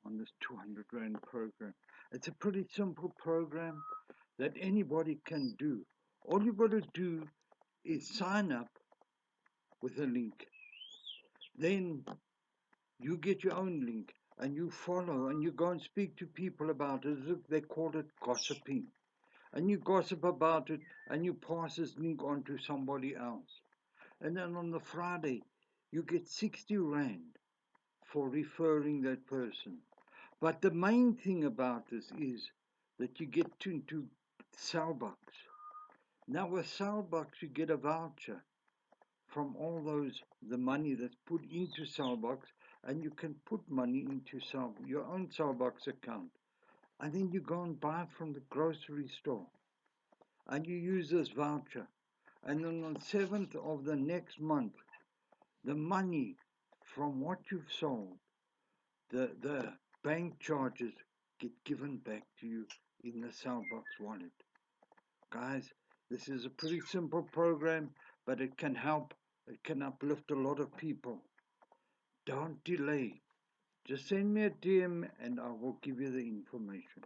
on this 200 Rand program. It's a pretty simple program that anybody can do. All you've got to do is sign up with a link. Then you get your own link and you follow and you go and speak to people about it. They call it gossiping. And you gossip about it and you pass this link on to somebody else. And then on the Friday, you get 60 Rand for referring that person. But the main thing about this is that you get into Cellbucks. Now with Cellbucks, you get a voucher from all the money that's put into Cellbucks, and you can put money into your own Cellbucks account. And then you go and buy from the grocery store, and you use this voucher. And then on the 7th of the next month, the money from what you've sold, the bank charges get given back to you in the Cellbucks wallet. Guys, this is a pretty simple program, but it can help. It can uplift a lot of people. Don't delay. Just send me a DM and I will give you the information.